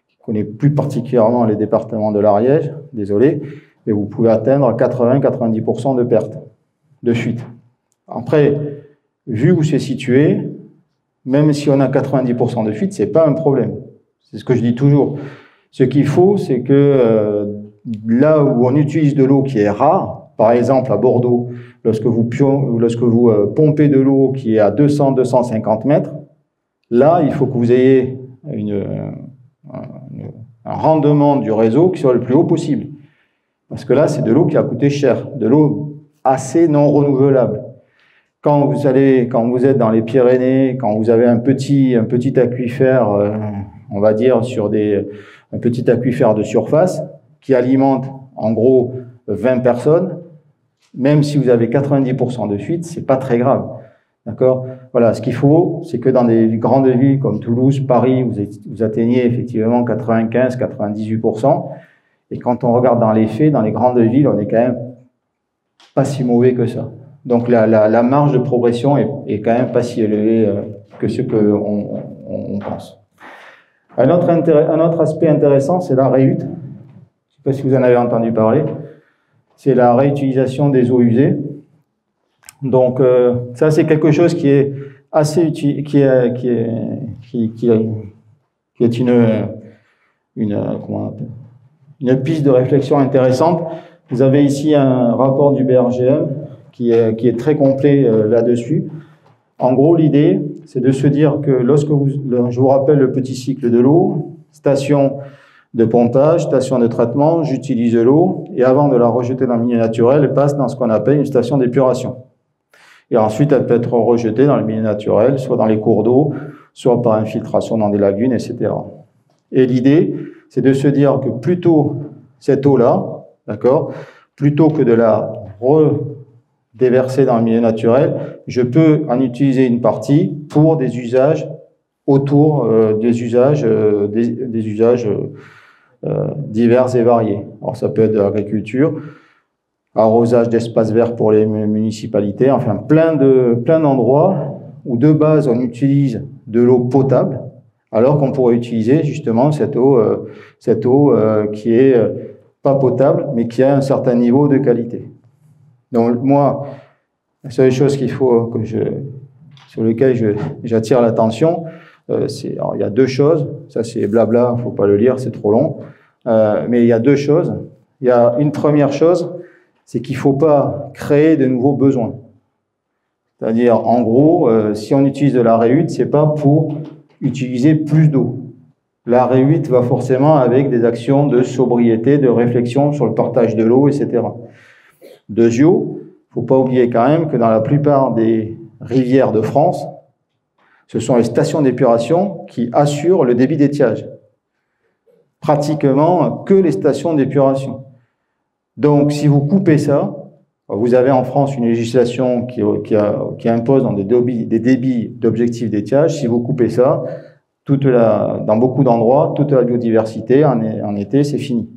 je ne connais plus particulièrement les départements de l'Ariège, désolé, mais vous pouvez atteindre 80-90% de pertes, de fuite. Après, vu où c'est situé, même si on a 90% de fuite, ce n'est pas un problème. C'est ce que je dis toujours. Ce qu'il faut, c'est que là où on utilise de l'eau qui est rare, par exemple à Bordeaux, lorsque vous pompez de l'eau qui est à 200-250 mètres, là, il faut que vous ayez un rendement du réseau qui soit le plus haut possible. Parce que là, c'est de l'eau qui a coûté cher, de l'eau assez non renouvelable. Quand vous êtes dans les Pyrénées, quand vous avez un petit aquifère, on va dire sur un petit aquifère de surface qui alimente en gros 20 personnes, même si vous avez 90% de fuite, c'est pas très grave. D'accord? Voilà, ce qu'il faut, c'est que dans des grandes villes comme Toulouse, Paris, vous atteignez effectivement 95-98%. Et quand on regarde dans les faits, dans les grandes villes, on n'est quand même pas si mauvais que ça. Donc la marge de progression est quand même pas si élevée que ce qu'on pense. Un autre aspect intéressant, c'est la réhute. Je ne sais pas si vous en avez entendu parler. C'est la réutilisation des eaux usées. Donc ça, c'est quelque chose qui est assez utile, qui est une piste de réflexion intéressante. Vous avez ici un rapport du BRGM qui est très complet là-dessus. En gros, l'idée, c'est de se dire que je vous rappelle le petit cycle de l'eau, station de pompage, station de traitement, j'utilise l'eau, et avant de la rejeter dans le milieu naturel, elle passe dans ce qu'on appelle une station d'épuration. Et ensuite, elle peut être rejetée dans le milieu naturel, soit dans les cours d'eau, soit par infiltration dans des lagunes, etc. Et l'idée, c'est de se dire que plutôt cette eau-là, d'accord, plutôt que de la redéverser dans le milieu naturel, je peux en utiliser une partie pour des usages autour des usages divers et variés. Alors ça peut être de l'agriculture, arrosage d'espaces verts pour les municipalités, enfin plein d'endroits où de base on utilise de l'eau potable, alors qu'on pourrait utiliser justement cette eau qui est pas potable, mais qui a un certain niveau de qualité. Donc moi, la seule chose sur laquelle j'attire l'attention, il y a deux choses. Ça c'est blabla, faut pas le lire, c'est trop long. Mais il y a deux choses. Il y a une première chose, c'est qu'il faut pas créer de nouveaux besoins. C'est-à-dire, en gros, si on utilise de la réhute, c'est pas pour utiliser plus d'eau. La réhute va forcément avec des actions de sobriété, de réflexion sur le partage de l'eau, etc. Deuxièmement, il ne faut pas oublier quand même que dans la plupart des rivières de France, ce sont les stations d'épuration qui assurent le débit d'étiage. Pratiquement que les stations d'épuration. Donc, si vous coupez ça, vous avez en France une législation qui impose dans des débits d'objectifs d'étiage. Si vous coupez ça, dans beaucoup d'endroits, toute la biodiversité, en été, c'est fini.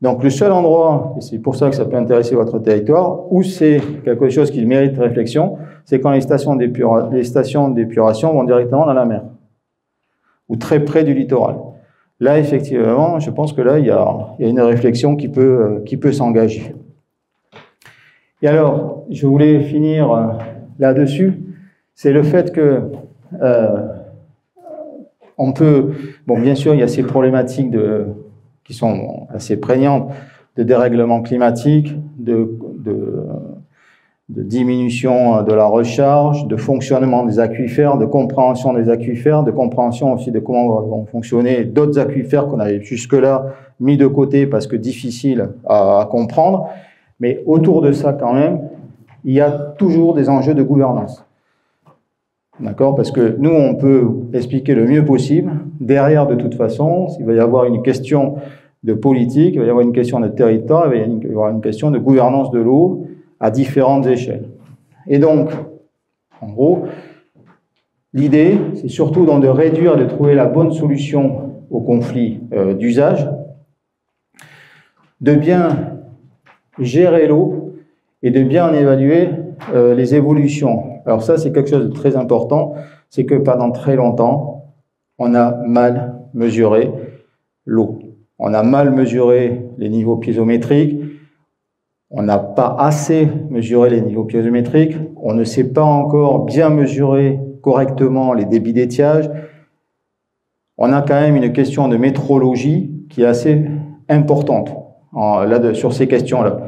Donc, le seul endroit, et c'est pour ça que ça peut intéresser votre territoire, où c'est quelque chose qui mérite réflexion, c'est quand les stations d'épuration vont directement dans la mer, ou très près du littoral. Là, effectivement, je pense que là, il y a une réflexion qui peut s'engager. Et alors, je voulais finir là-dessus, c'est le fait que on peut, bon, bien sûr, il y a ces problématiques qui sont assez prégnantes de dérèglement climatique, de diminution de la recharge, de fonctionnement des aquifères, de compréhension des aquifères, de compréhension aussi de comment vont fonctionner d'autres aquifères qu'on avait jusque-là mis de côté parce que difficiles à comprendre. Mais autour de ça, quand même, il y a toujours des enjeux de gouvernance. D'accord? Parce que nous, on peut expliquer le mieux possible. Derrière, de toute façon, il va y avoir une question de politique, il va y avoir une question de territoire, il va y avoir une question de gouvernance de l'eau à différentes échelles. Et donc, en gros, l'idée, c'est surtout donc de réduire, de trouver la bonne solution au conflit d'usage, de bien gérer l'eau et de bien en évaluer les évolutions. Alors ça, c'est quelque chose de très important, c'est que pendant très longtemps, on a mal mesuré l'eau. On a mal mesuré les niveaux piézométriques, on n'a pas assez mesuré les niveaux piézométriques, on ne sait pas encore bien mesurer correctement les débits d'étiage. On a quand même une question de métrologie qui est assez importante sur ces questions-là.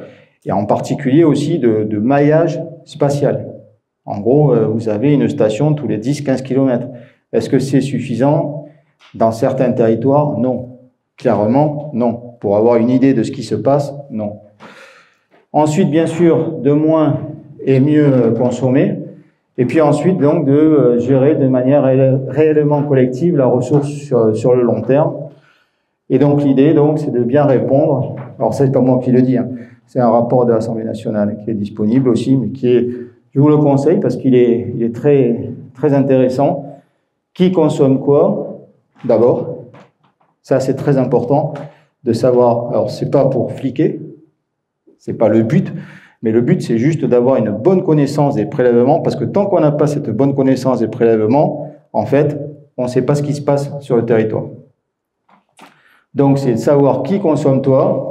Et en particulier aussi de maillage spatial. En gros, vous avez une station tous les 10-15 km. Est-ce que c'est suffisant? Dans certains territoires, non. Clairement, non. Pour avoir une idée de ce qui se passe, non. Ensuite, bien sûr, de moins et mieux consommer. Et puis ensuite, donc, de gérer de manière réellement collective la ressource sur le long terme. Et donc, l'idée, donc, c'est de bien répondre. Alors, c'est pas moi qui le dis, hein. C'est un rapport de l'Assemblée nationale qui est disponible aussi, mais qui est, je vous le conseille parce qu'il est très, très intéressant. Qui consomme quoi? D'abord, ça c'est très important de savoir. Alors, c'est pas pour fliquer, c'est pas le but, mais le but c'est juste d'avoir une bonne connaissance des prélèvements, parce que tant qu'on n'a pas cette bonne connaissance des prélèvements, en fait, on ne sait pas ce qui se passe sur le territoire. Donc, c'est de savoir qui consomme quoi,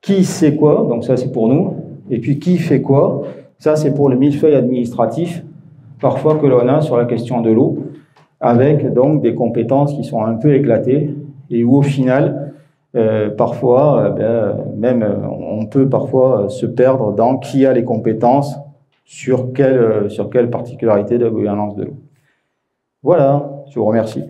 qui sait quoi, donc ça c'est pour nous, et puis qui fait quoi, ça c'est pour le millefeuille administratif, parfois que l'on a sur la question de l'eau, avec donc des compétences qui sont un peu éclatées, et où au final, parfois, même on peut parfois se perdre dans qui a les compétences sur quelle particularité de la gouvernance de l'eau. Voilà, je vous remercie.